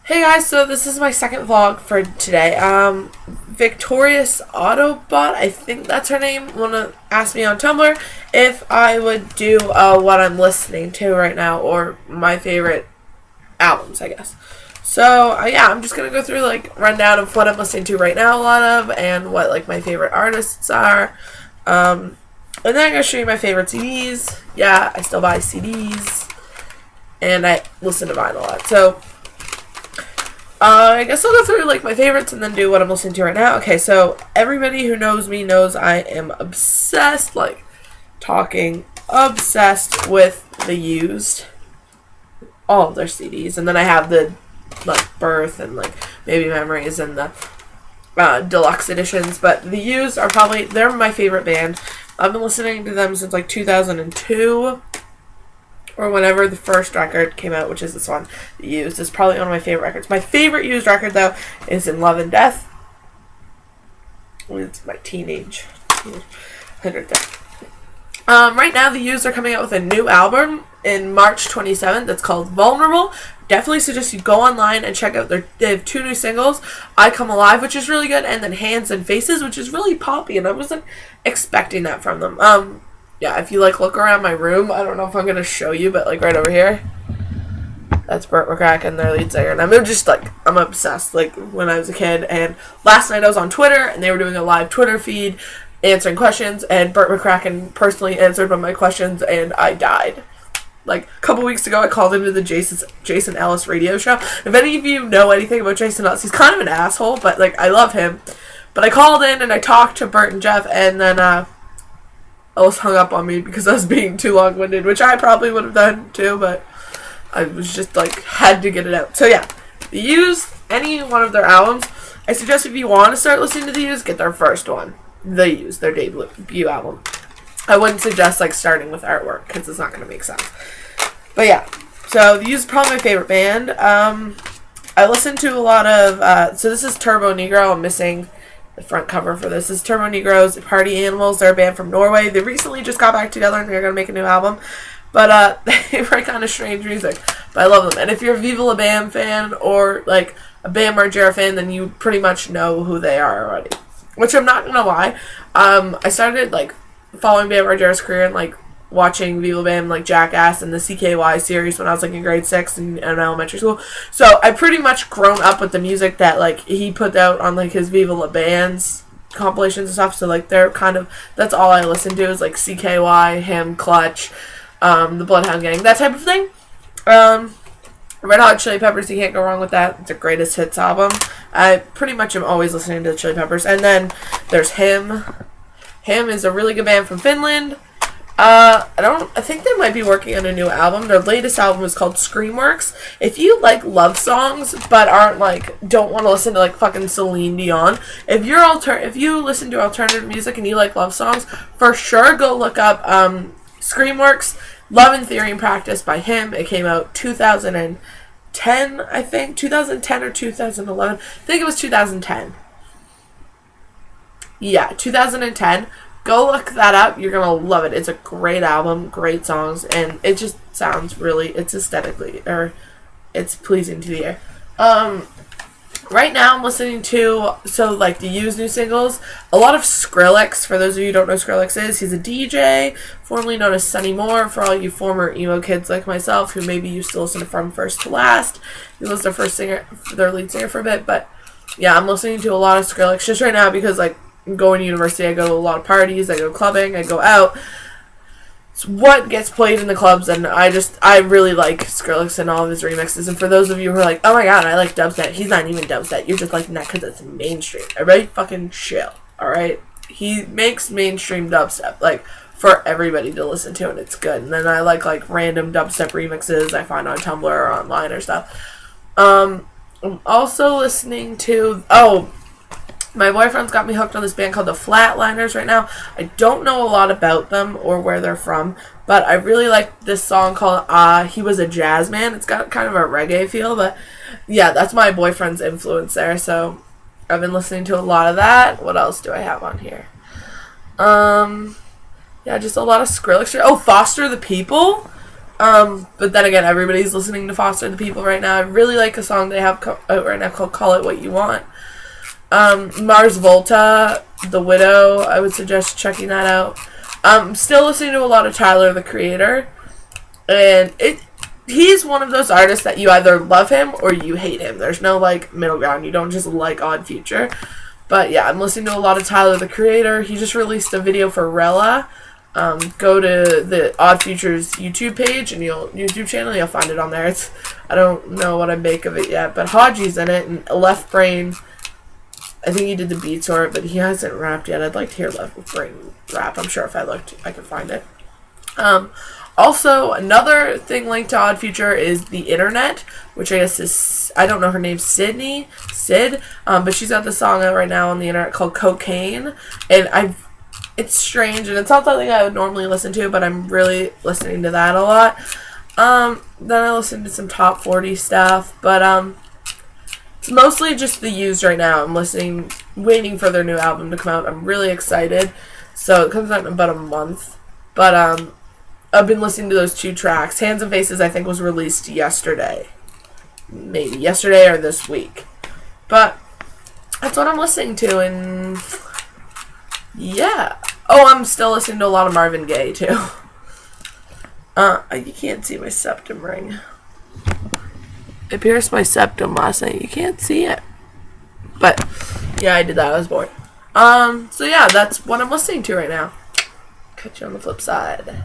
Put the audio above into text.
Hey guys, so this is my second vlog for today. Victorious Autobot, I think that's her name, wanna ask me on Tumblr if I would do what I'm listening to right now, or my favorite albums, I guess. So yeah, I'm just gonna go through rundown of what I'm listening to right now, a lot of, and what my favorite artists are. And then I'm gonna show you my favorite CDs. Yeah, I still buy CDs, and I listen to vinyl a lot. So I guess I'll go through my favorites and then do what I'm listening to right now. Okay, so everybody who knows me knows I am obsessed, obsessed with the Used, all of their CDs, and then I have the Birth and Maybe Memories and the deluxe editions. But the Used are they're my favorite band. I've been listening to them since 2002. Or whenever the first record came out, which is this one, The Used, is probably one of my favorite records. My favorite Used record, though, is In Love and Death. It's my teenage right now, The Used are coming out with a new album in March 27th that's called Vulnerable. Definitely suggest you go online and check out they have 2 new singles, I Come Alive, which is really good, and then Hands and Faces, which is really poppy, and I wasn't expecting that from them. Yeah, if you look around my room, I don't know if I'm gonna show you, but right over here, that's Burt McCracken, their lead singer, and I'm just I'm obsessed. When I was a kid, and last night I was on Twitter, and they were doing a live Twitter feed, answering questions, and Burt McCracken personally answered one of my questions, and I died. A couple weeks ago, I called into the Jason Ellis radio show. If any of you know anything about Jason Ellis, he's kind of an asshole, but I love him. But I called in and I talked to Burt and Jeff, and then Ellis hung up on me because I was being too long-winded, which I probably would have done too, but I was just had to get it out. So yeah, The Used, any one of their albums, I suggest if you want to start listening to The Used, get their first one, The Used, their debut album. I wouldn't suggest starting with Artwork because it's not going to make sense. But yeah, so The Used is probably my favorite band. I listen to a lot of, so this is Turbo Negro. I'm missing the front cover for this. Is Turbo Negro's Party Animals. They're a band from Norway. They recently just got back together and they're going to make a new album. But they write kind of strange music. But I love them. And if you're a Viva La Bam fan or a Bam Margera fan, then you pretty much know who they are already. Which I'm not going to lie. I started following Bam Margera's career and watching Viva La Bam, Jackass and the CKY series when I was in grade 6 in elementary school. So I pretty much grown up with the music that he put out on his Viva La Band's compilations and stuff. So they're that's all I listen to is CKY, him, Clutch, the Bloodhound Gang, that type of thing. Red Hot Chili Peppers, you can't go wrong with that. It's a greatest hits album. I pretty much am always listening to the Chili Peppers. And then there's Him. Him is a really good band from Finland. I think they might be working on a new album. Their latest album is called Screamworks. If you love songs but aren't don't want to listen to fucking Celine Dion, if you listen to alternative music and you love songs, for sure go look up Screamworks, Love and Theory and Practice by him. It came out 2010, I think, 2010 or 2011. I think it was 2010. Yeah, 2010. Go look that up. You're going to love it. It's a great album, great songs, and it just sounds it's aesthetically, or it's pleasing to the ear. Right now I'm listening to, the Used new singles, a lot of Skrillex. For those of you who don't know who Skrillex is, he's a DJ, formerly known as Sonny Moore, for all you former emo kids like myself who maybe used to listen to From First to Last. He was their lead singer for a bit, but yeah, I'm listening to a lot of Skrillex just right now because, going to university, I go to a lot of parties, I go clubbing, I go out. It's what gets played in the clubs, and I really like Skrillex and all of his remixes. And for those of you who are oh my god, I like dubstep, he's not even dubstep, you're just liking that because it's mainstream. Everybody fucking chill, alright? He makes mainstream dubstep, for everybody to listen to, and it's good. And then I like random dubstep remixes I find on Tumblr or online or stuff. I'm also listening to, my boyfriend's got me hooked on this band called the Flatliners right now. I don't know a lot about them or where they're from, but I really like this song called He Was a Jazz Man. It's got kind of a reggae feel, but yeah, that's my boyfriend's influence there, so I've been listening to a lot of that. What else do I have on here? Yeah, just a lot of Skrillex. Oh, Foster the People. But then again, everybody's listening to Foster the People right now. I really like a song they have out right now called Call It What You Want. Mars Volta, The Widow, I would suggest checking that out. I'm still listening to a lot of Tyler, the Creator. And he's one of those artists that you either love him or you hate him. There's no, like, middle ground. You don't just like Odd Future. But, yeah, I'm listening to a lot of Tyler, the Creator. He just released a video for Rella. Go to the Odd Future's YouTube page and YouTube channel. You'll find it on there. I don't know what I make of it yet. But Haji's in it. And Left Brain, I think he did the beats for it, but he hasn't rapped yet. I'd like to hear Left Brain rap. I'm sure if I looked, I could find it. Also, another thing linked to Odd Future is the internet, which I guess is, I don't know her name, Sid, but she's got this song out right now on the internet called Cocaine, and it's strange, and it's not something I would normally listen to, but I'm really listening to that a lot. Then I listened to some top 40 stuff, but, it's mostly just the used right now. I'm waiting for their new album to come out. I'm really excited, so it comes out in about a month, but, I've been listening to those 2 tracks. Hands and Faces, I think, was released yesterday. Maybe yesterday or this week. But that's what I'm listening to, and yeah. Oh, I'm still listening to a lot of Marvin Gaye, too. You can't see my septum ring. I pierced my septum last night. You can't see it. But, yeah, I did that. I was bored. So yeah, that's what I'm listening to right now. Catch you on the flip side.